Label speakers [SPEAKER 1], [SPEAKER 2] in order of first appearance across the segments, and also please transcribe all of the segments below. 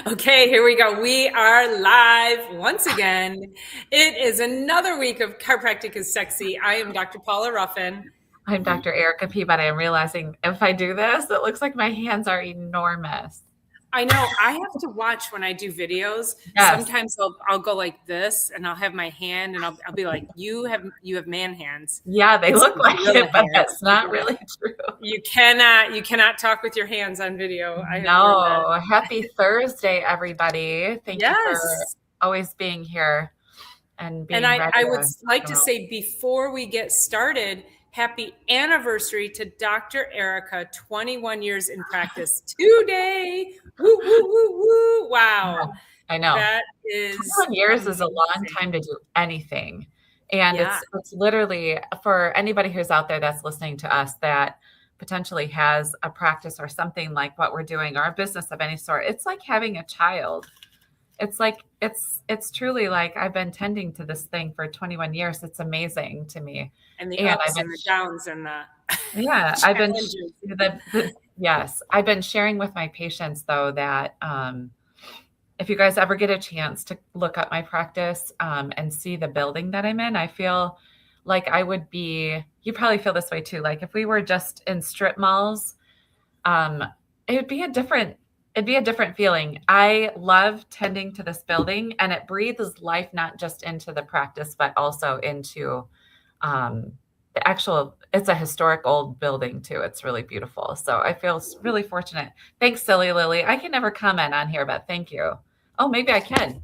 [SPEAKER 1] Okay, here we go. We are live once again. It is another week of Chiropractic is Sexy. I am Dr. Paula Ruffin.
[SPEAKER 2] I'm Dr. Erica Peabody. I'm realizing if I do this, it looks like my hands are enormous.
[SPEAKER 1] I know I have to watch when I do videos.
[SPEAKER 2] Yes.
[SPEAKER 1] Sometimes I'll go like this and I'll have my hand and I'll be like, you have man hands.
[SPEAKER 2] Yeah, they
[SPEAKER 1] It's
[SPEAKER 2] look like
[SPEAKER 1] gorilla
[SPEAKER 2] it, but
[SPEAKER 1] hands.
[SPEAKER 2] that's not really true.
[SPEAKER 1] You cannot talk with your hands on video. I have learned that.
[SPEAKER 2] No. Happy Thursday, everybody. Thank you for
[SPEAKER 1] Yes.
[SPEAKER 2] always being here and
[SPEAKER 1] And
[SPEAKER 2] being
[SPEAKER 1] I
[SPEAKER 2] ready
[SPEAKER 1] would
[SPEAKER 2] to
[SPEAKER 1] like to
[SPEAKER 2] go.
[SPEAKER 1] say before we get started, happy anniversary to Dr. Erica, 21 years in practice today. Woo, woo, woo, woo. Wow.
[SPEAKER 2] I know.
[SPEAKER 1] That is
[SPEAKER 2] 21 years is a long
[SPEAKER 1] amazing.
[SPEAKER 2] time to do anything. And
[SPEAKER 1] Yeah.
[SPEAKER 2] it's literally for anybody who's out there that's listening to us that potentially has a practice or something like what we're doing or a business of any sort. It's like having a child. It's like it's truly like I've been tending to this thing for 21 years. It's amazing to me.
[SPEAKER 1] And the
[SPEAKER 2] And I've
[SPEAKER 1] ups
[SPEAKER 2] been
[SPEAKER 1] and the downs and the
[SPEAKER 2] yeah,
[SPEAKER 1] challenges.
[SPEAKER 2] yes, I've been sharing with my patients though that if you guys ever get a chance to look up my practice and see the building that I'm in, I feel like I would be, you probably feel this way too. Like if we were just in strip malls, um, it would be it'd be a different feeling. I love tending to this building and it breathes life, not just into the practice, but also into um, the actual, it's a historic old building too. It's really beautiful. So I feel really fortunate. Thanks, Silly Lily. I can never comment on here, but thank you. Oh, maybe I can.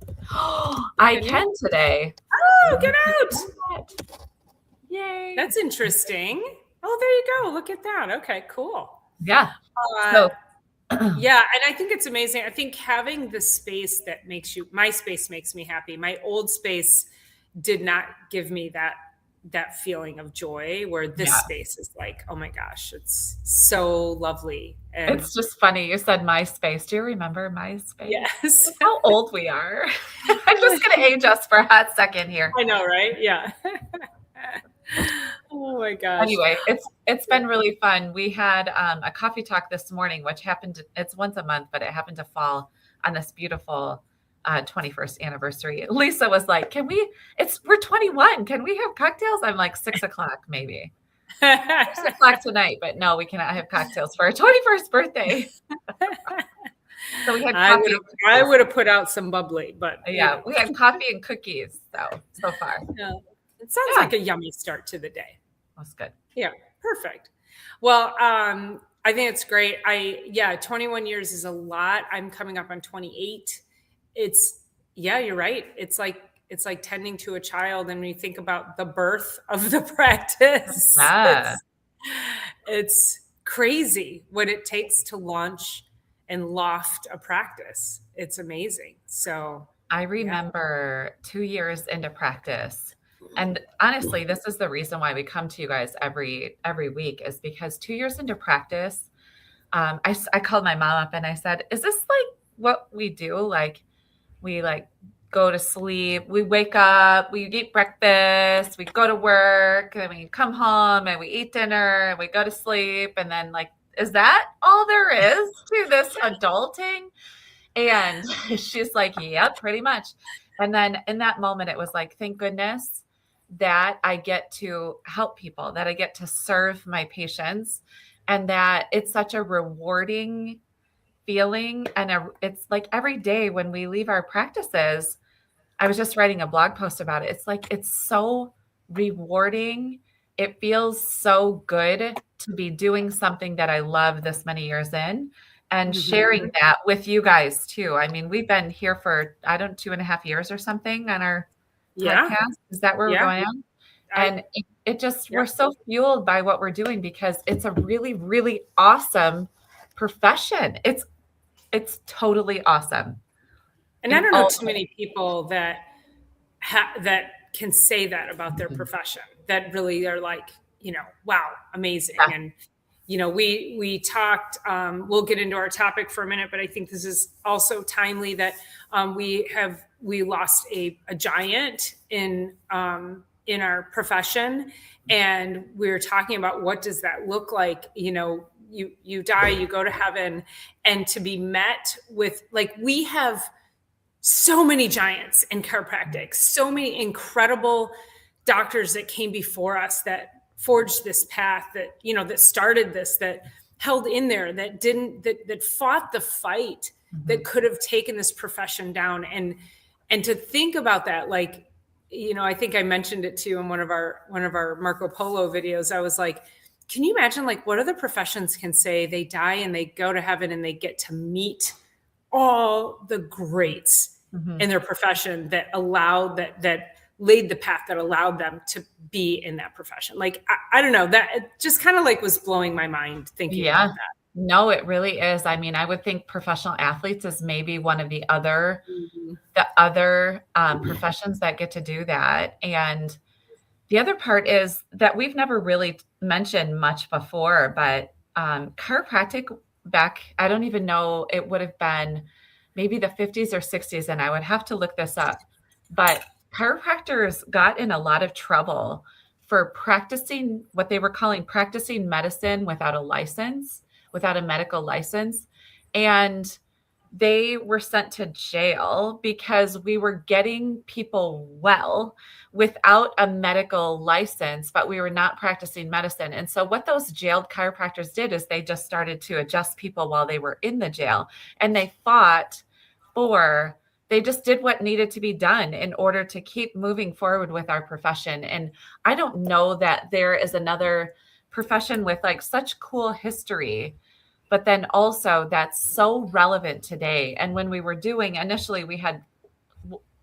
[SPEAKER 2] I
[SPEAKER 1] Can you?
[SPEAKER 2] can today.
[SPEAKER 1] Oh, get out.
[SPEAKER 2] Yay.
[SPEAKER 1] That's interesting. Oh, there you go. Look at that. Okay, cool.
[SPEAKER 2] Yeah.
[SPEAKER 1] Uh,
[SPEAKER 2] So,
[SPEAKER 1] Yeah, and I think it's amazing. I think having the space that my space makes me happy. My old space did not give me that feeling of joy where this
[SPEAKER 2] yeah,
[SPEAKER 1] space is like, oh my gosh, it's so lovely. And
[SPEAKER 2] it's just funny. You said MySpace. Do you remember MySpace?
[SPEAKER 1] yes.
[SPEAKER 2] Look how old we are. I'm just going to age us for a hot second here.
[SPEAKER 1] I know, right? Yeah. Oh my gosh.
[SPEAKER 2] Anyway, it's been really fun. We had a coffee talk this morning, which it's once a month, but it happened to fall on this beautiful 21st anniversary. Lisa was like, we're 21. Can we have cocktails? I'm like 6 o'clock, maybe 6 o'clock tonight, but no, we cannot have cocktails for our 21st birthday. So we had
[SPEAKER 1] I
[SPEAKER 2] coffee.
[SPEAKER 1] would have put out some bubbly, but
[SPEAKER 2] Yeah, we had coffee and cookies. So far.
[SPEAKER 1] yeah. It sounds
[SPEAKER 2] Yeah.
[SPEAKER 1] like a yummy start to the day.
[SPEAKER 2] That's good.
[SPEAKER 1] Yeah, perfect. Well, I think it's great. 21 years is a lot. I'm coming up on 28. You're right. It's like tending to a child, and when you think about the birth of the practice,
[SPEAKER 2] Yeah.
[SPEAKER 1] it's crazy what it takes to launch and loft a practice. It's amazing. So
[SPEAKER 2] I remember 2 years into practice. And honestly, this is the reason why we come to you guys every week is because 2 years into practice, I called my mom up and I said, "Is this like what we do? Like we like go to sleep, we wake up, we eat breakfast, we go to work, and we come home and we eat dinner and we go to sleep, and then like, is that all there is to this adulting?" And she's like, "Yeah, pretty much." And then in that moment, it was like, thank goodness that I get to help people, that I get to serve my patients, and that it's such a rewarding feeling. And it's like every day when we leave our practices, I was just writing a blog post about it. It's like, it's so rewarding. It feels so good to be doing something that I love this many years in and sharing that with you guys too. I mean, we've been here for, I don't, 2.5 years or something on our
[SPEAKER 1] yeah,
[SPEAKER 2] podcast. Is that where we're
[SPEAKER 1] yeah.
[SPEAKER 2] going on? And it just,
[SPEAKER 1] Yeah.
[SPEAKER 2] we're so fueled by what we're doing because it's a really, really awesome profession. It's totally awesome.
[SPEAKER 1] And I don't know too many people that that can say that about their profession, that really are like, wow, amazing.
[SPEAKER 2] Yeah.
[SPEAKER 1] And we talked. We'll get into our topic for a minute, but I think this is also timely that we lost a giant in our profession, and we were talking about what does that look like, you die, you go to heaven, and to be met with, like, we have so many giants in chiropractic, so many incredible doctors that came before us that forged this path, that, that started this, that held in there, that didn't, that fought the fight, that could have taken this profession down. And to think about that, like, I think I mentioned it too in one of our Marco Polo videos. I was like, can you imagine, like, what other professions can say they die and they go to heaven and they get to meet all the greats in their profession that laid the path that allowed them to be in that profession. Like, I don't know, that it just kind of like was blowing my mind thinking about that.
[SPEAKER 2] No, it really is. I mean, I would think professional athletes is maybe one of the other professions that get to do that. And the other part is that we've never really mentioned much before, but chiropractic back, I don't even know, it would have been maybe the 50s or 60s, and I would have to look this up. But chiropractors got in a lot of trouble for practicing what they were calling practicing medicine without a license, without a medical license. And they were sent to jail because we were getting people well without a medical license, but we were not practicing medicine. And so what those jailed chiropractors did is they just started to adjust people while they were in the jail. And they just did what needed to be done in order to keep moving forward with our profession. And I don't know that there is another profession with like such cool history, but then also that's so relevant today. And when we were doing, initially we had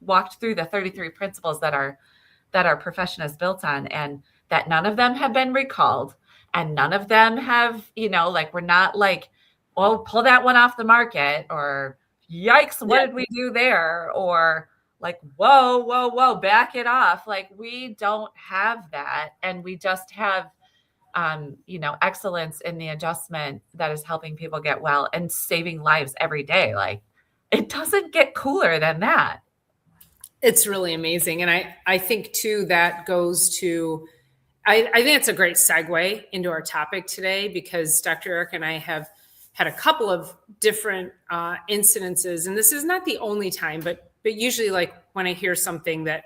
[SPEAKER 2] walked through the 33 principles that our profession is built on, and that none of them have been recalled, and none of them have, like, we're not like, oh, pull that one off the market, or yikes, what did we do there? Or like, whoa, back it off. Like, we don't have that. And we just have, excellence in the adjustment that is helping people get well and saving lives every day. Like, it doesn't get cooler than that.
[SPEAKER 1] It's really amazing. And I think too, that goes to, I think it's a great segue into our topic today, because Dr. Eric and I have had a couple of different incidences, and this is not the only time, but usually, like, when I hear something that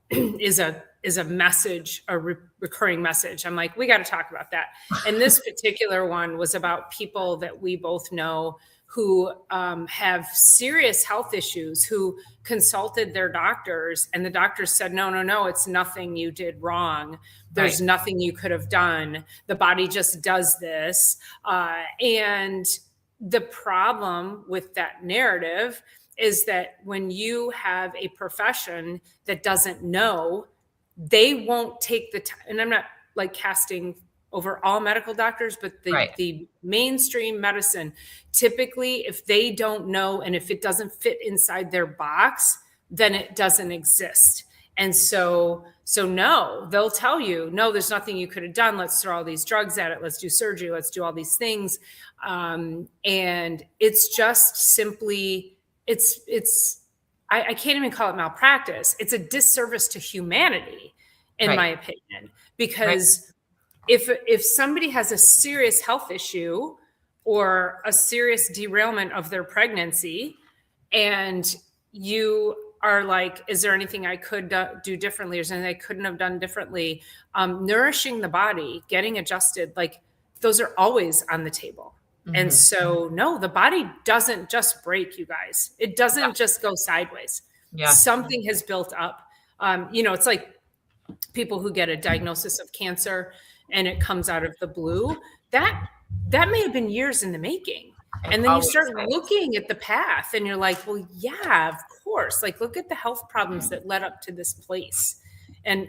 [SPEAKER 1] is a message, a recurring message, I'm like, we got to talk about that. And this particular one was about people that we both know who have serious health issues, who consulted their doctors, and the doctors said, no, it's nothing you did wrong. There's nothing you could have done. The body just does this. And the problem with that narrative is that when you have a profession that doesn't know, they won't take the time. And I'm not like casting over all medical doctors, but the mainstream medicine, typically, if they don't know, and if it doesn't fit inside their box, then it doesn't exist. And so no, they'll tell you, no, there's nothing you could have done. Let's throw all these drugs at it. Let's do surgery. Let's do all these things. And it's just simply, I can't even call it malpractice. It's a disservice to humanity, in my opinion, because if somebody has a serious health issue or a serious derailment of their pregnancy, and you are like, is there anything I could do differently? Is there anything I couldn't have done differently? Nourishing the body, getting adjusted, like, those are always on the table. And so, no, the body doesn't just break, you guys. It doesn't just go sideways. Something has built up. It's like people who get a diagnosis of cancer and it comes out of the blue. That may have been years in the making. And then you start looking at the path and you're like, well, yeah, of course. Like, look at the health problems that led up to this place. And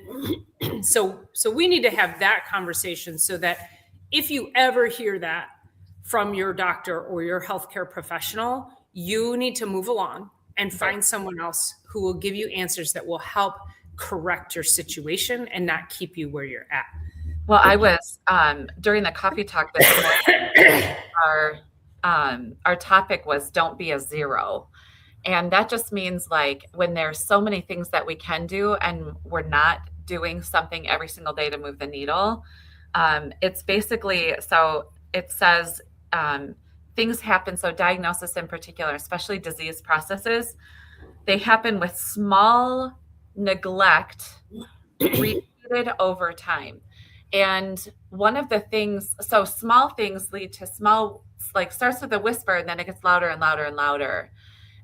[SPEAKER 1] so we need to have that conversation, so that if you ever hear that from your doctor or your healthcare professional, you need to move along and find someone else who will give you answers that will help correct your situation and not keep you where you're at.
[SPEAKER 2] Well, I was during the coffee talk this morning, our topic was don't be a zero. And that just means, like, when there's so many things that we can do and we're not doing something every single day to move the needle, it's basically, so it says things happen. So diagnosis in particular, especially disease processes, they happen with small neglect repeated over time. And one of the things, so small things lead to small, like starts with a whisper and then it gets louder and louder and louder.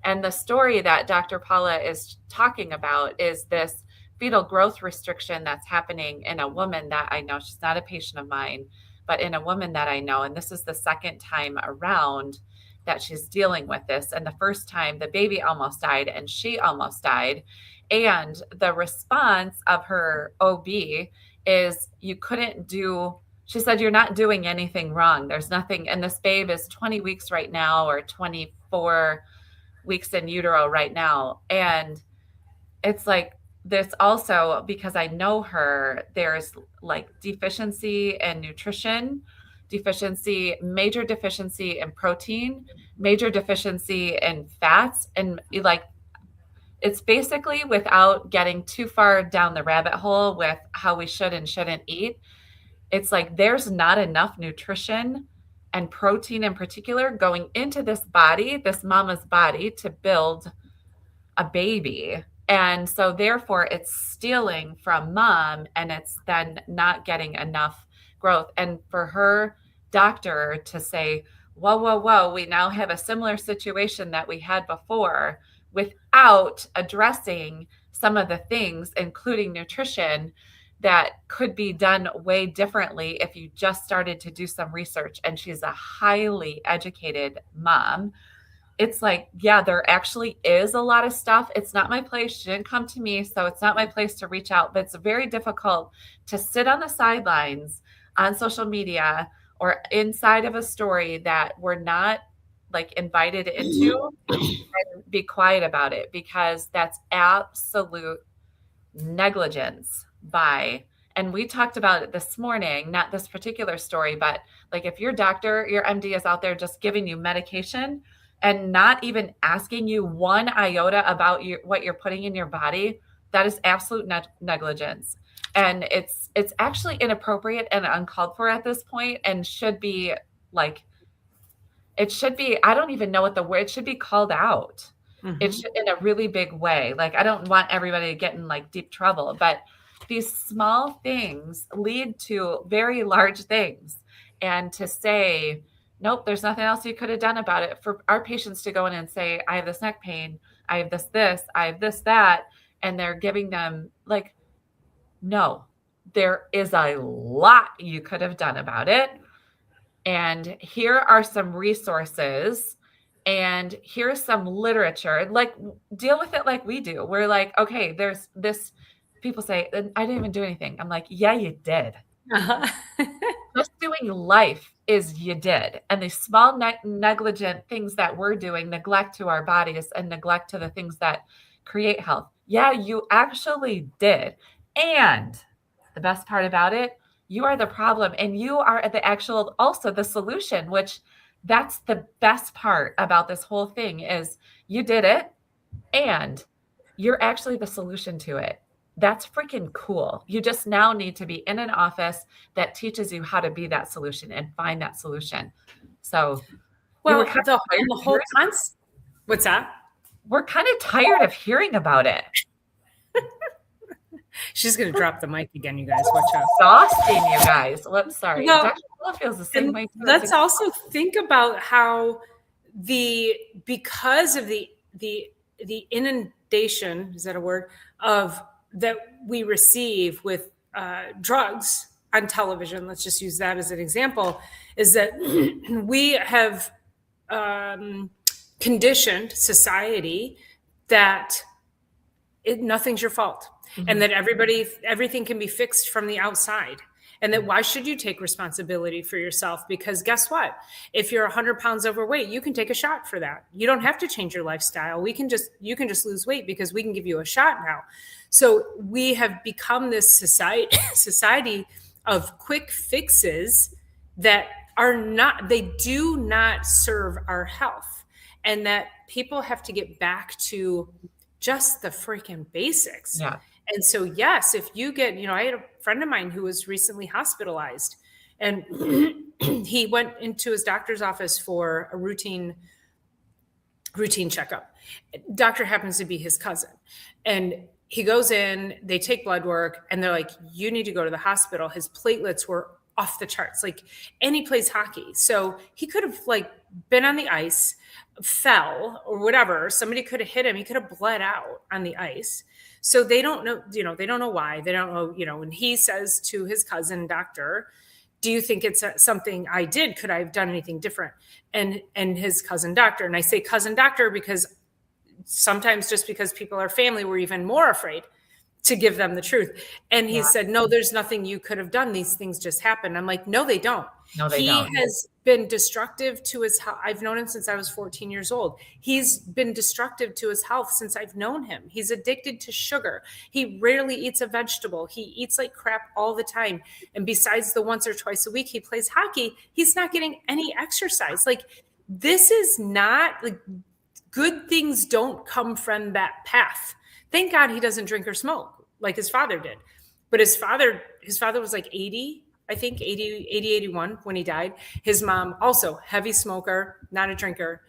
[SPEAKER 2] And the story that Dr. Paula is talking about is this fetal growth restriction that's happening in a woman that I know. She's not a patient of mine, but in a woman that I know. And this is the second time around that she's dealing with this. And the first time, the baby almost died and she almost died. And the response of her OB is, you couldn't do, she said, you're not doing anything wrong. There's nothing. And this babe is 20 weeks right now, or 24 weeks in utero right now. And it's like, there's also, because I know her, there's like deficiency in nutrition, major deficiency in protein, major deficiency in fats. And like, it's basically, without getting too far down the rabbit hole with how we should and shouldn't eat, it's like there's not enough nutrition and protein in particular going into this body, this mama's body, to build a baby. And so therefore it's stealing from mom, and it's then not getting enough growth. And for her doctor to say, whoa, whoa, whoa, we now have a similar situation that we had before, without addressing some of the things, including nutrition, that could be done way differently if you just started to do some research. And she's a highly educated mom. It's like, yeah, there actually is a lot of stuff. It's not my place. She didn't come to me, so it's not my place to reach out. But it's very difficult to sit on the sidelines on social media or inside of a story that we're not like invited into, and be quiet about it, because that's absolute negligence by, and we talked about it this morning, not this particular story, but like if your doctor, your MD is out there just giving you medication and not even asking you one iota about what you're putting in your body, that is absolute negligence. And it's actually inappropriate and uncalled for at this point, and should be like, it should be, I don't even know what the word, it should be called out. It should, in a really big way. Like, I don't want everybody to get in like deep trouble, but these small things lead to very large things. And to say, nope, there's nothing else you could have done about it, for our patients to go in and say, I have this neck pain, I have this, I have this, that, and they're giving them like, no, there is a lot you could have done about it. And here are some resources, and here's some literature. Like, deal with it like we do. We're like, okay, there's this. People say, I didn't even do anything. I'm like, yeah, you did.
[SPEAKER 1] Uh-huh.
[SPEAKER 2] Just doing life is you did. And these small negligent things that we're doing, neglect to our bodies and neglect to the things that create health. Yeah, you actually did. And the best part about it, you are the problem, and you are the actual, also the solution, which that's the best part about this whole thing, is you did it and you're actually the solution to it. That's freaking cool. You just now need to be in an office that teaches you how to be that solution and find that solution. So
[SPEAKER 1] Well, the whole concept. What's that?
[SPEAKER 2] We're kind of tired of hearing about it.
[SPEAKER 1] She's going to drop the mic again, you guys. Watch out.
[SPEAKER 2] Exhausting, you guys. Well, I'm sorry.
[SPEAKER 1] Well,
[SPEAKER 2] Dr. Paula feels the same way too.
[SPEAKER 1] Let's also think about how because of the inundation, is that a word, of that we receive with drugs on television, let's just use that as an example, is that we have conditioned society that nothing's your fault. Mm-hmm. And that everything can be fixed from the outside. And that why should you take responsibility for yourself? Because guess what? If you're 100 pounds overweight, you can take a shot for that. You don't have to change your lifestyle. You can just lose weight because we can give you a shot now. So we have become this society of quick fixes that they do not serve our health. And that people have to get back to just the freaking basics.
[SPEAKER 2] Yeah.
[SPEAKER 1] And so, yes, if you get, I had a friend of mine who was recently hospitalized, and he went into his doctor's office for a routine checkup. Doctor happens to be his cousin. And he goes in, they take blood work, and they're like, you need to go to the hospital. His platelets were off the charts. Like, and he plays hockey. So he could have like been on the ice, fell or whatever. Somebody could have hit him. He could have bled out on the ice. So they don't know, they don't know why. They don't know, and he says to his cousin doctor, do you think it's something I did? Could I have done anything different? And his cousin doctor, and I say cousin doctor because sometimes just because people are family, we're even more afraid to give them the truth. And he said, no, there's nothing you could have done. These things just happen. I'm like, no, they don't.
[SPEAKER 2] No, they
[SPEAKER 1] He
[SPEAKER 2] don't.
[SPEAKER 1] has been destructive to his health. I've known him since I was 14 years old. He's been destructive to his health since I've known him. He's addicted to sugar. He rarely eats a vegetable. He eats like crap all the time. And besides the once or twice a week he plays hockey, he's not getting any exercise. Like, this is not like, good things don't come from that path. Thank God he doesn't drink or smoke like his father did. But his father was like 80, I think 80, 81 when he died. His mom also heavy smoker, not a drinker.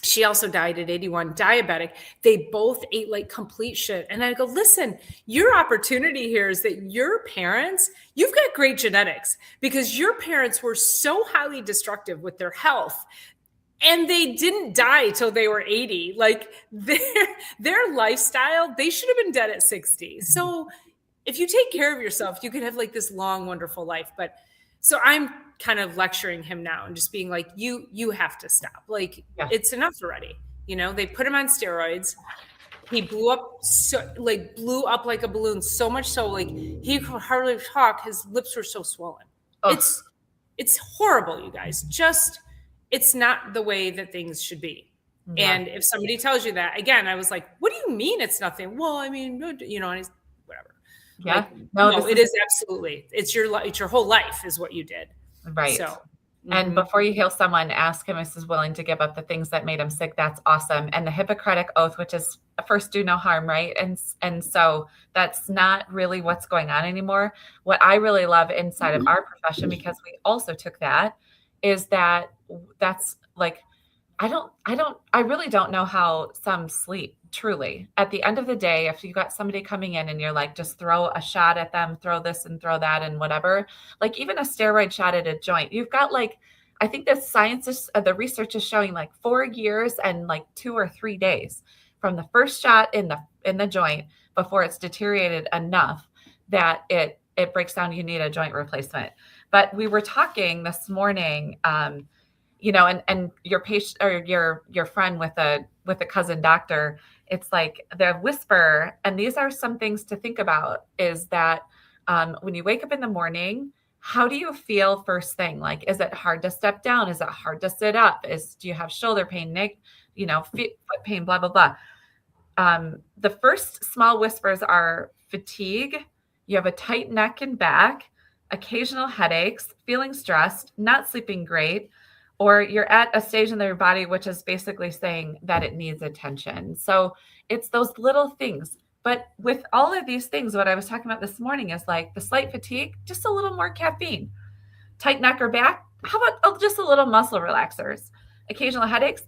[SPEAKER 1] She also died at 81, diabetic. They both ate like complete shit. And I go, listen, your opportunity here is that your parents, you've got great genetics because your parents were so highly destructive with their health. And they didn't die till they were 80. Like, their lifestyle, they should have been dead at 60. So if you take care of yourself, you could have like this long, wonderful life. But so I'm kind of lecturing him now and just being like, you have to stop. Like, it's enough already. They put him on steroids. He blew up like a balloon, so much so like he could hardly talk. His lips were so swollen. Oh. It's horrible, you guys. It's not the way that things should be. Yeah. And if somebody tells you that, again, I was like, what do you mean it's nothing? Well, I mean, and he's whatever.
[SPEAKER 2] Yeah.
[SPEAKER 1] Like, no, it is absolutely. It's your whole life is what you did.
[SPEAKER 2] Right. So, and before you heal someone, ask him if he's willing to give up the things that made him sick. That's awesome. And the Hippocratic Oath, which is first do no harm, right? And so that's not really what's going on anymore. What I really love inside of our profession, because we also took that, is that's like, I really don't know how some sleep, truly. At the end of the day, if you got somebody coming in and you're like, just throw a shot at them, throw this and throw that and whatever, like even a steroid shot at a joint, you've got like, I think the science is, the research is showing like 4 years and like 2 or 3 days from the first shot in the joint before it's deteriorated enough that it breaks down, you need a joint replacement. But we were talking this morning, and your patient or your friend with a cousin doctor, it's like the whisper, and these are some things to think about, is that when you wake up in the morning, how do you feel first thing? Like, is it hard to step down? Is it hard to sit up? Do you have shoulder pain, neck, foot pain, blah, blah, blah. The first small whispers are fatigue. You have a tight neck and back, occasional headaches, feeling stressed, not sleeping great, or you're at a stage in your body which is basically saying that it needs attention. So it's those little things. But with all of these things, what I was talking about this morning is like the slight fatigue, just a little more caffeine. Tight neck or back, how about just a little muscle relaxers? Occasional headaches,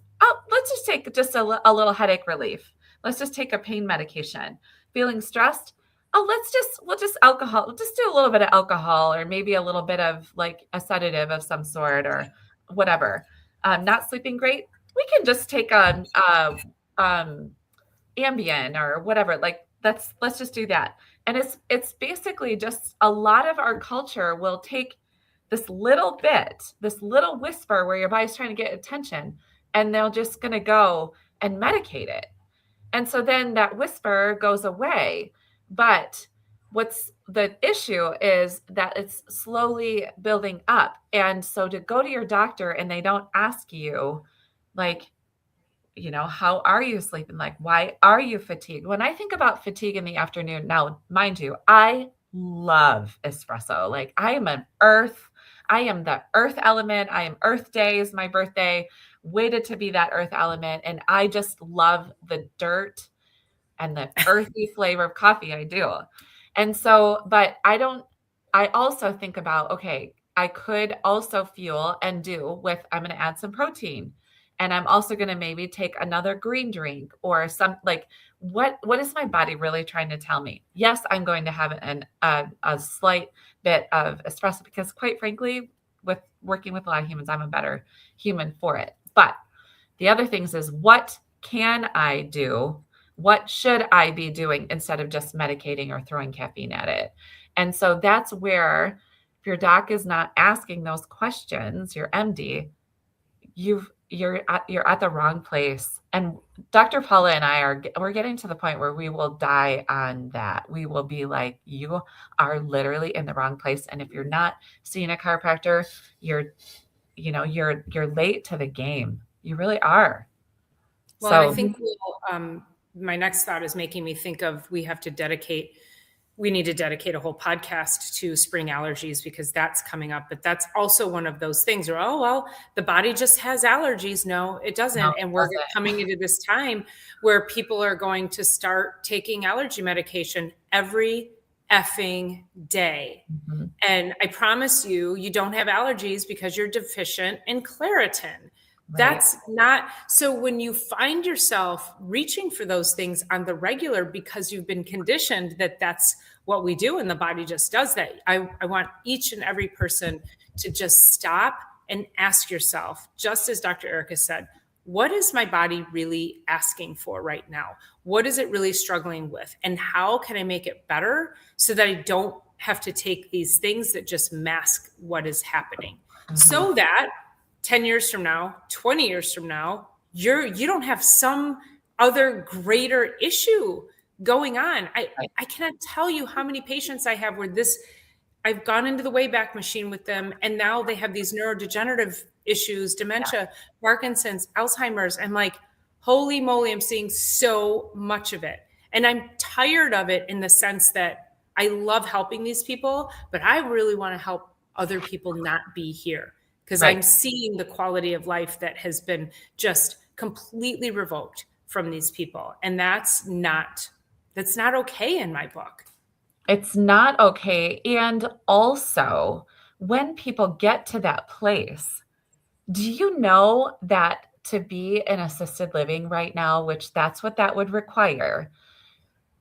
[SPEAKER 2] let's just take just a little headache relief. Let's just take a pain medication. Feeling stressed, we'll just alcohol. We'll just do a little bit of alcohol, or maybe a little bit of like a sedative of some sort or whatever. Not sleeping great, we can just take Ambien or whatever. Like let's just do that. And it's basically just a lot of our culture will take this little whisper where your body's trying to get attention, and they're just going to go and medicate it. And so then that whisper goes away. But what's the issue is that it's slowly building up. And so to go to your doctor and they don't ask you, like, how are you sleeping? Like, why are you fatigued? When I think about fatigue in the afternoon, now, mind you, I love espresso. Like, I am the earth element. I am Earth Day is my birthday, waited to be that earth element. And I just love the dirt and the earthy flavor of coffee. I do. And so, but I also think about, okay, I could also fuel and do with, I'm going to add some protein. And I'm also going to maybe take another green drink or some like, what is my body really trying to tell me? Yes, I'm going to have a slight bit of espresso because quite frankly, with working with a lot of humans, I'm a better human for it. But the other things is, what can I do? What should I be doing instead of just medicating or throwing caffeine at it? And so that's where, if your doc is not asking those questions, your MD, you're at the wrong place. And Dr. Paula and we're getting to the point where we will die on that. We will be like, you are literally in the wrong place. And if you're not seeing a chiropractor, you're late to the game. You really are.
[SPEAKER 1] Well, and I
[SPEAKER 2] So
[SPEAKER 1] think my next thought is making me think of we need to dedicate a whole podcast to spring allergies because that's coming up. But that's also one of those things where, oh, well, the body just has allergies. No, it
[SPEAKER 2] no,
[SPEAKER 1] doesn't.
[SPEAKER 2] it
[SPEAKER 1] And we're
[SPEAKER 2] doesn't.
[SPEAKER 1] coming into this time where people are going to start taking allergy medication every effing day.
[SPEAKER 2] Mhm.
[SPEAKER 1] And I promise you, you don't have allergies because you're deficient in Claritin.
[SPEAKER 2] Right.
[SPEAKER 1] That's not so when you find yourself reaching for those things on the regular because you've been conditioned that that's what we do and the body just does that. I want each and every person to just stop and ask yourself, just as Dr. Erica said, what is my body really asking for right now? What is it really struggling with? And how can I make it better so that I don't have to take these things that just mask what is happening?
[SPEAKER 2] Mhm.
[SPEAKER 1] So that 10 years from now, 20 years from now, you don't have some other greater issue going on.
[SPEAKER 2] Right.
[SPEAKER 1] I cannot tell you how many patients I have where I've gone into the Wayback Machine with them, and now they have these neurodegenerative issues, dementia, Parkinson's, Alzheimer's. I'm like, holy moly, I'm seeing so much of it. And I'm tired of it in the sense that I love helping these people, but I really want to help other people not be here because
[SPEAKER 2] Right.
[SPEAKER 1] I'm seeing the quality of life that has been just completely revoked from these people. And that's not okay in my book.
[SPEAKER 2] It's not okay. And also, when people get to that place, do you know that to be in assisted living right now, which that's what that would require,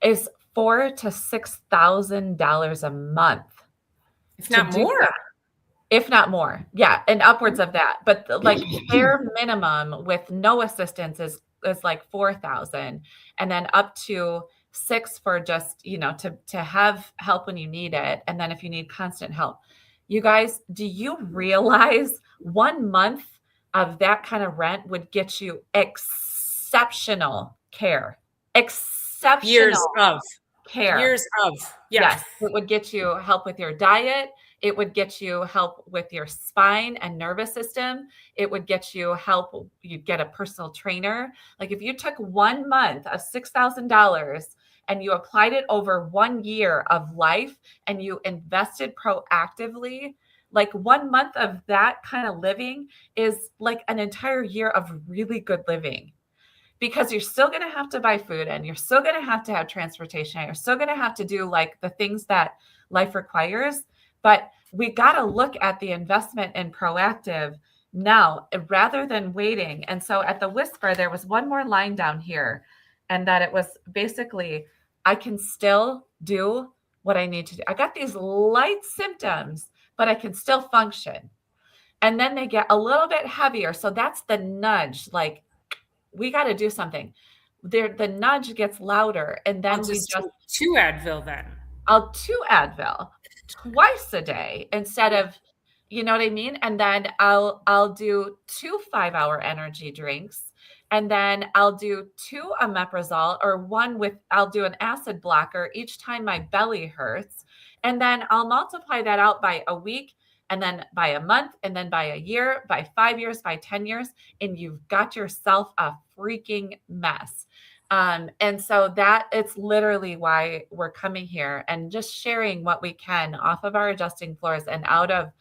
[SPEAKER 2] is $4,000 to $6,000 a month
[SPEAKER 1] If
[SPEAKER 2] to
[SPEAKER 1] not
[SPEAKER 2] do
[SPEAKER 1] more.
[SPEAKER 2] that, if not more. Yeah, and upwards of that. But like bare minimum with no assistance is like 4,000, and then up to 6 for just, to have help when you need it, and then if you need constant help. You guys, do you realize 1 month of that kind of rent would get you exceptional care?
[SPEAKER 1] Years
[SPEAKER 2] Exceptional
[SPEAKER 1] of,
[SPEAKER 2] care.
[SPEAKER 1] yeah.
[SPEAKER 2] Yes, it would get you help with your diet. It would get you help with your spine and nervous system. It would get you help. You'd get a personal trainer. Like if you took 1 month of $6,000 and you applied it over 1 year of life and you invested proactively, like 1 month of that kind of living is like an entire year of really good living, because you're still going to have to buy food and you're still going to have transportation. You're still going to have to do like the things that life requires. But we got to look at the investment in proactive now rather than waiting. And so at the Whisper, there was one more line down here, and that it was basically, I can still do what I need to do. I got these light symptoms, but I can still function. And then they get a little bit heavier. So that's the nudge. Like, we got to do something. There, the nudge gets louder, and
[SPEAKER 1] I'll
[SPEAKER 2] then we
[SPEAKER 1] just
[SPEAKER 2] just,
[SPEAKER 1] two Advil then.
[SPEAKER 2] I'll 2 Advil twice a day instead of, you know what I mean? And then I'll do 2 5-hour energy drinks, and then I'll do 2 omeprazole, or one with, I'll do an acid blocker each time my belly hurts, and then I'll multiply that out by a week, and then by a month, and then by a year, by 5 years, by 10 years, and you've got yourself a freaking mess. And so that it's literally why we're coming here and just sharing what we can off of our adjusting floors and out of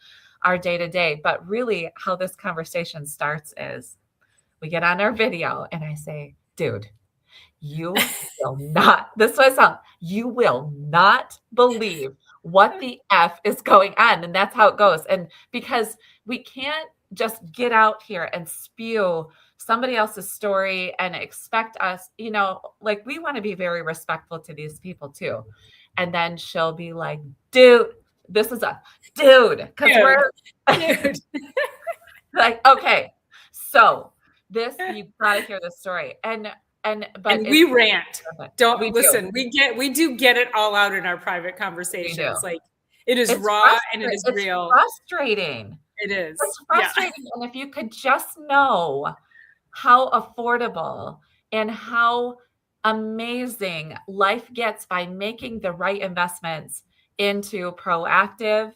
[SPEAKER 2] our day to day. But really, how this conversation starts is we get on our video and I say, dude, you will not, this was you will not believe what the F is going on? And that's how it goes. And because we can't just get out here and spew somebody else's story and expect us, like we want to be very respectful to these people too. And then she'll be like, dude, this is a dude, because we're
[SPEAKER 1] Dude.
[SPEAKER 2] like, okay, so this, you gotta hear this story. But
[SPEAKER 1] we rant. Don't
[SPEAKER 2] we
[SPEAKER 1] listen. We do get it all out in our private conversations. Like it is raw and it is real.
[SPEAKER 2] It's frustrating.
[SPEAKER 1] It is.
[SPEAKER 2] It's frustrating. Yeah. And if you could just know how affordable and how amazing life gets by making the right investments into proactive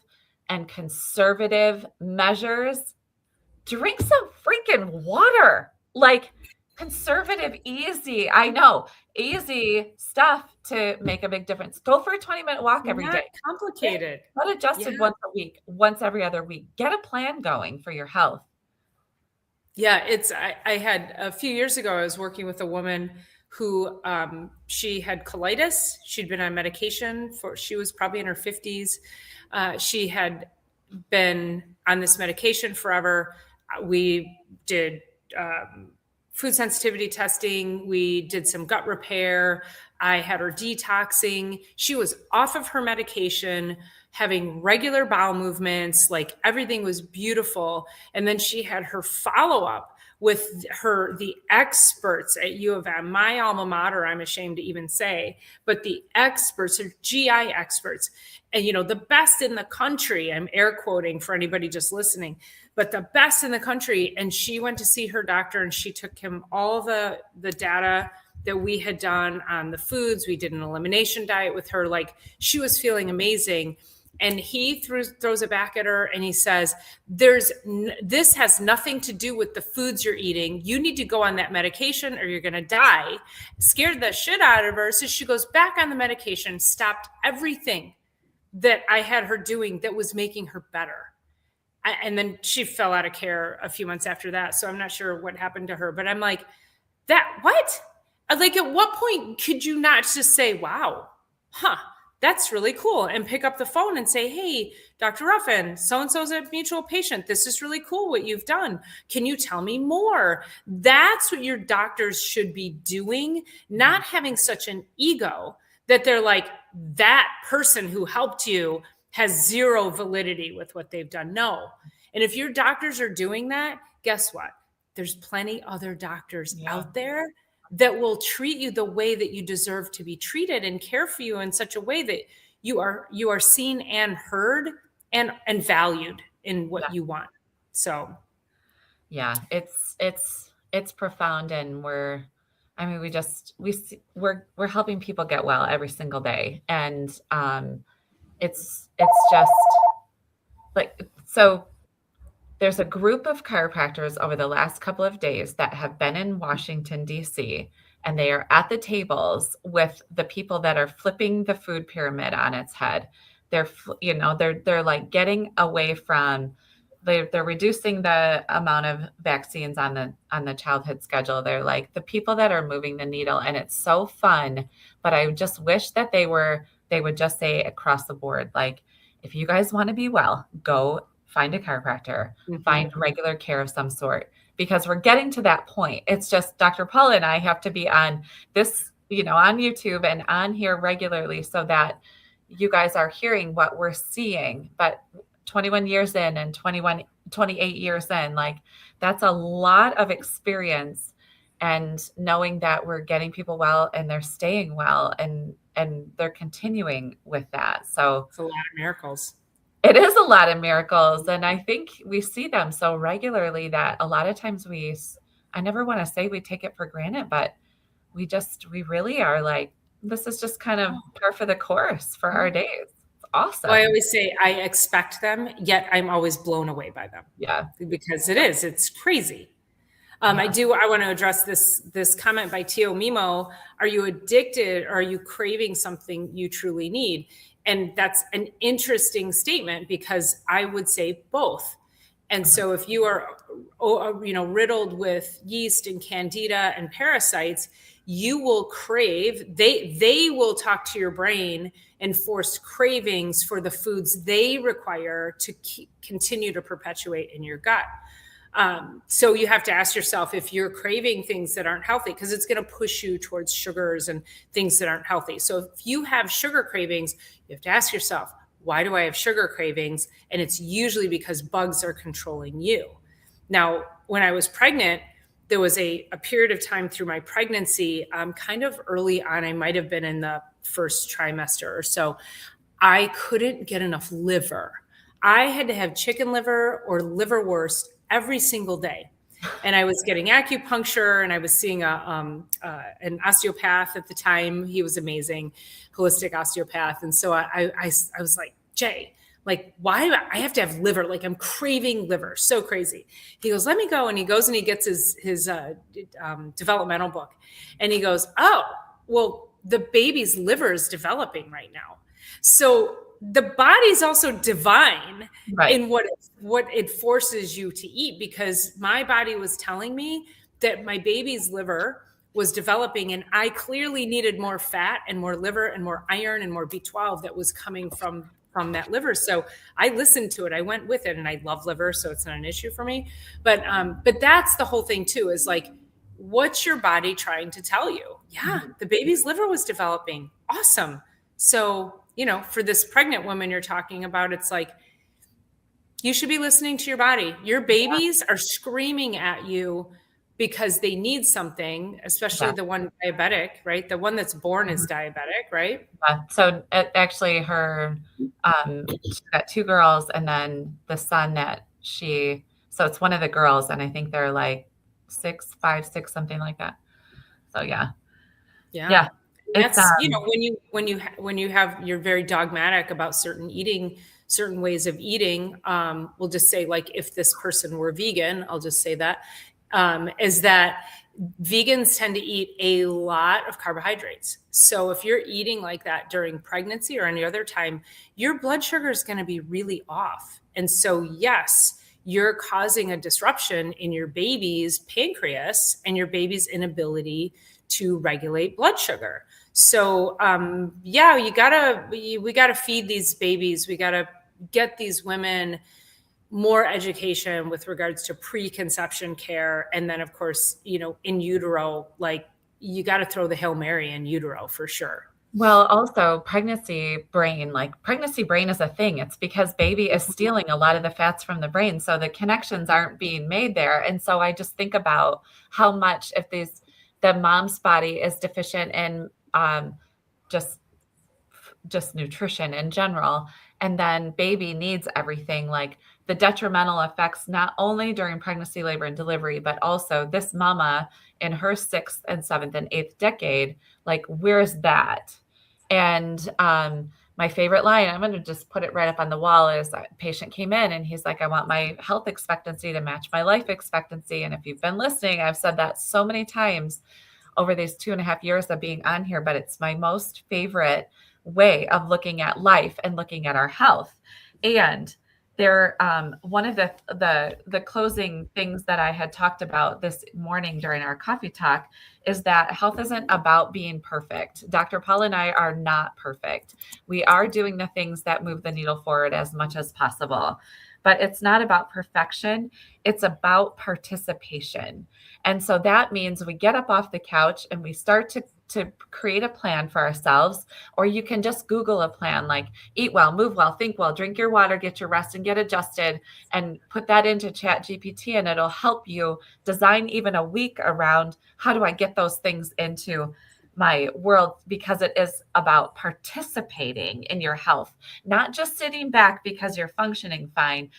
[SPEAKER 2] and conservative measures, drink some freaking water. Like conservative, easy. I know, easy stuff to make a big difference. Go for a 20-minute walk every day.
[SPEAKER 1] Complicated.
[SPEAKER 2] Get adjusted once a week, once every other week. Get a plan going for your health.
[SPEAKER 1] Yeah, I had a few years ago, I was working with a woman who she had colitis. She'd been on medication she was probably in her 50s. She had been on this medication forever. We did food sensitivity testing. We did some gut repair. I had her detoxing. She was off of her medication, having regular bowel movements, like everything was beautiful. And then she had her follow-up with the experts at U of M, my alma mater, I'm ashamed to even say, but the experts are GI experts. And, the best in the country, I'm air quoting for anybody just listening, but the best in the country. And she went to see her doctor and she took him all the data that we had done on the foods. We did an elimination diet with her. Like she was feeling amazing. And he throws it back at her and he says, this has nothing to do with the foods you're eating. You need to go on that medication or you're going to die. Scared the shit out of her. So she goes back on the medication, stopped everything that I had her doing that was making her better. And then she fell out of care a few months after that. So I'm not sure what happened to her, but I'm like, what? Like, at what point could you not just say, wow, that's really cool, and pick up the phone and say, hey, Dr. Ruffin, so-and-so's a mutual patient. This is really cool what you've done. Can you tell me more? That's what your doctors should be doing, not having such an ego that they're like, that person who helped you has zero validity with what they've done. No. And if your doctors are doing that, guess what? There's plenty other doctors out there that will treat you the way that you deserve to be treated and care for you in such a way that you are seen and heard and valued in what you want. So
[SPEAKER 2] yeah, it's profound. And we're helping people get well every single day. And it's just like, so there's a group of chiropractors over the last couple of days that have been in Washington, D.C., and they are at the tables with the people that are flipping the food pyramid on its head. They're like getting away from, they're reducing the amount of vaccines on the childhood schedule. They're like the people that are moving the needle, and it's so fun. But I just wish that they would just say across the board, like, if you guys want to be well, go find a chiropractor, find regular care of some sort, because we're getting to that point. It's just Dr. Paula and I have to be on this, on YouTube and on here regularly so that you guys are hearing what we're seeing. But 21 years in and 28 years in, like, that's a lot of experience, and knowing that we're getting people well and they're staying well and they're continuing with that. So
[SPEAKER 1] it's a lot of miracles.
[SPEAKER 2] It is a lot of miracles. And I think we see them so regularly that a lot of times I never want to say we take it for granted, but we really are like, this is just kind of par for the course for our days. It's awesome.
[SPEAKER 1] Well, I always say I expect them, yet I'm always blown away by them.
[SPEAKER 2] Yeah.
[SPEAKER 1] Because it's crazy. I want to address this comment by Tio Mimo. Are you addicted, or are you craving something you truly need? And that's an interesting statement, because I would say both. And so if you are, riddled with yeast and candida and parasites, you will crave, they will talk to your brain and force cravings for the foods they require to continue to perpetuate in your gut. So you have to ask yourself if you're craving things that aren't healthy, because it's going to push you towards sugars and things that aren't healthy. So if you have sugar cravings, you have to ask yourself, why do I have sugar cravings? And it's usually because bugs are controlling you. Now, when I was pregnant, there was a period of time through my pregnancy, kind of early on, I might have been in the first trimester or so, I couldn't get enough liver. I had to have chicken liver or liverwurst every single day. And I was getting acupuncture, and I was seeing an osteopath at the time. He was amazing, holistic osteopath. And so I was like, Jay, like, why do I have to have liver? Like, I'm craving liver. So crazy. He goes, let me go. And he goes and he gets his developmental book. And he goes, oh, well, the baby's liver is developing right now. So the body's also divine in what it forces you to eat, because my body was telling me that my baby's liver was developing, and I clearly needed more fat and more liver and more iron and more B12 that was coming from that liver. So I listened to it. I went with it, and I love liver, so it's not an issue for me. But that's the whole thing too, is like, what's your body trying to tell you? Yeah, the baby's liver was developing. Awesome. So, for this pregnant woman you're talking about, it's like, you should be listening to your body. Your babies are screaming at you because they need something, especially the one diabetic, right? The one that's born is diabetic, right?
[SPEAKER 2] So actually she's got two girls, and then the son so it's one of the girls, and I think they're like 5, 6, something like that. So yeah. It's,
[SPEAKER 1] that's, when you're very dogmatic about certain ways of eating. We'll just say, like, if this person were vegan, I'll just say that, is that vegans tend to eat a lot of carbohydrates. So if you're eating like that during pregnancy or any other time, your blood sugar is going to be really off. And so, yes, you're causing a disruption in your baby's pancreas and your baby's inability to regulate blood sugar. So, we gotta feed these babies. We gotta get these women more education with regards to preconception care. And then, of course, in utero, like, you got to throw the Hail Mary in utero for sure.
[SPEAKER 2] Well, also pregnancy brain is a thing. It's because baby is stealing a lot of the fats from the brain. So the connections aren't being made there. And so I just think about how much, if the mom's body is deficient in just nutrition in general, and then baby needs everything, like the detrimental effects, not only during pregnancy, labor, and delivery, but also this mama in her 6th and 7th and 8th decade, like, where's that? And my favorite line, I'm going to just put it right up on the wall, is a patient came in and he's like, I want my health expectancy to match my life expectancy. And if you've been listening, I've said that so many times over these 2.5 years of being on here, but it's my most favorite way of looking at life and looking at our health. And there, one of the closing things that I had talked about this morning during our coffee talk is that health isn't about being perfect. Dr. Paul and I are not perfect. We are doing the things that move the needle forward as much as possible, but it's not about perfection. It's about participation. And so that means we get up off the couch and we start to create a plan for ourselves, or you can just Google a plan, like eat well, move well, think well, drink your water, get your rest, and get adjusted, and put that into Chat GPT, and it'll help you design even a week around how do I get those things into my world, because it is about participating in your health, not just sitting back because you're functioning fine,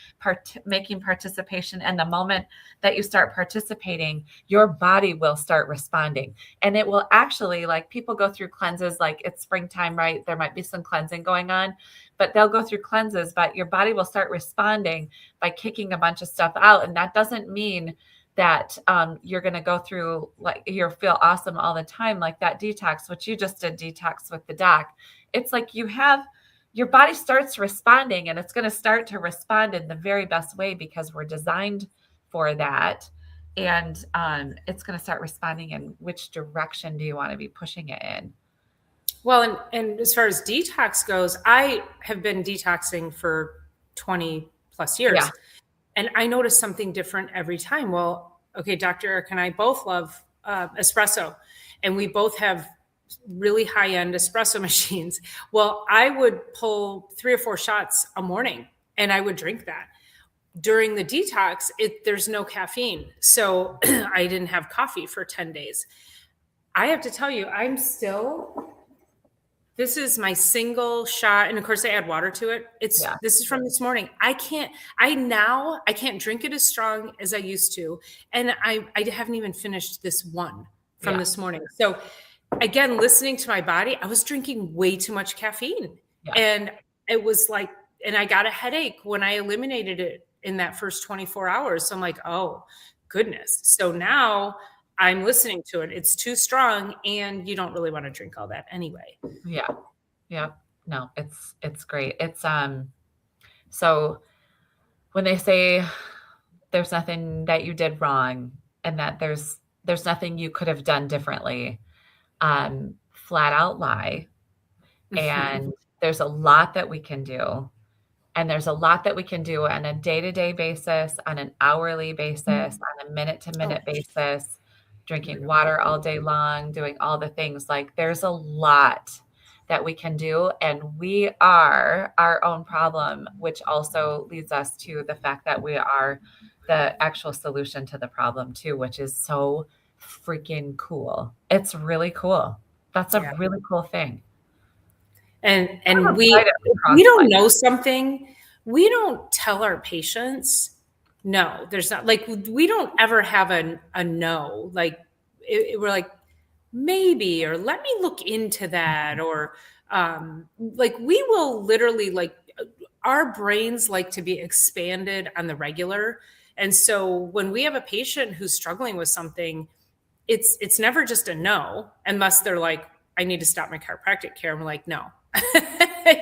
[SPEAKER 2] making participation. And the moment that you start participating, your body will start responding. And it will actually, like, people go through cleanses, like it's springtime, right? There might be some cleansing going on, but they'll go through cleanses, but your body will start responding by kicking a bunch of stuff out. And that doesn't mean that you're going to go through, like, you feel awesome all the time, like that detox, which you just did detox with the doc. It's like you have your body starts responding, and it's going to start to respond in the very best way because we're designed for that. And it's going to start responding in which direction do you want to be pushing it in?
[SPEAKER 1] Well, and as far as detox goes, I have been detoxing for 20 plus
[SPEAKER 2] Yeah.
[SPEAKER 1] years, and I notice something different every time. Well, okay, Dr. Eric and I both love espresso, and we both have really high end espresso machines. Well, I would pull 3 or 4 shots a morning, and I would drink that. During the detox, there's no caffeine. So I didn't have coffee for 10 days. I have to tell you, this is my single shot. And of course I add water to it. This is from this morning. I can't drink it as strong as I used to. And I haven't even finished this one from this morning. So again, listening to my body, I was drinking way too much caffeine.
[SPEAKER 2] Yeah.
[SPEAKER 1] And it was like, and I got a headache when I eliminated it in that first 24 hours. So I'm like, oh goodness. So now I'm listening to it. It's too strong, and you don't really want to drink all that anyway.
[SPEAKER 2] Yeah. Yeah. No, it's great. It's so when they say there's nothing that you did wrong and that there's nothing you could have done differently, flat out lie. And there's a lot that we can do. And there's a lot that we can do on a day-to-day basis, on an hourly basis, on a minute-to-minute basis, drinking water all day long, doing all the things. Like there's a lot that we can do. And we are our own problem, which also leads us to the fact that we are the actual solution to the problem too, which is so freaking cool. It's really cool. That's a really cool thing.
[SPEAKER 1] And we don't know something, we don't tell our patients, no, there's not, like, we don't ever have a no, like we're like, maybe, or let me look into that, or like we will literally, like, our brains like to be expanded on the regular. And so when we have a patient who's struggling with something, it's never just a no, unless they're like, I need to stop my chiropractic care. And we're like, no,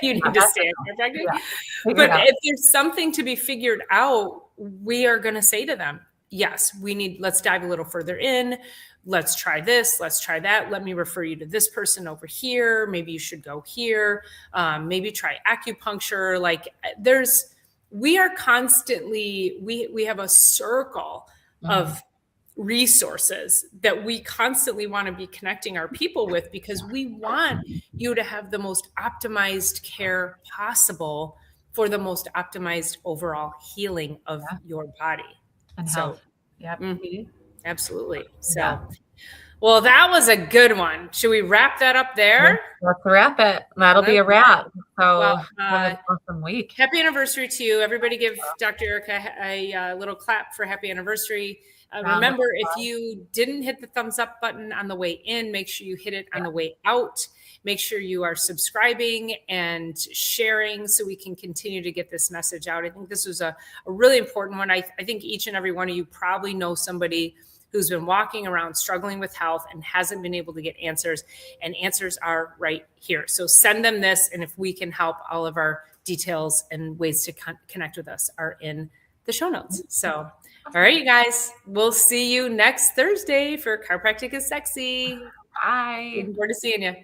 [SPEAKER 1] you need to stay on chiropractic. Yeah. But if there's something to be figured out, we are going to say to them, yes, let's dive a little further in. Let's try this. Let's try that. Let me refer you to this person over here. Maybe you should go here. Maybe try acupuncture. Like we are constantly, we have a circle of resources that we constantly want to be connecting our people with, because we want you to have the most optimized care possible for the most optimized overall healing of your body
[SPEAKER 2] and health.
[SPEAKER 1] Absolutely. So, well, that was a good one. Should we wrap that up there?
[SPEAKER 2] Let's wrap it. That'll be a wrap. So have an awesome week.
[SPEAKER 1] Happy anniversary to you. Everybody give Dr. Erica a little clap for happy anniversary. Remember, if you didn't hit the thumbs up button on the way in, make sure you hit it on the way out. Make sure you are subscribing and sharing so we can continue to get this message out. I think this was a really important one. I think each and every one of you probably know somebody who's been walking around struggling with health and hasn't been able to get answers, and answers are right here. So send them this, and if we can help, all of our details and ways to connect with us are in the show notes. So, all right, you guys, we'll see you next Thursday for Chiropractic Is Sexy.
[SPEAKER 2] Bye.
[SPEAKER 1] Looking forward to seeing you.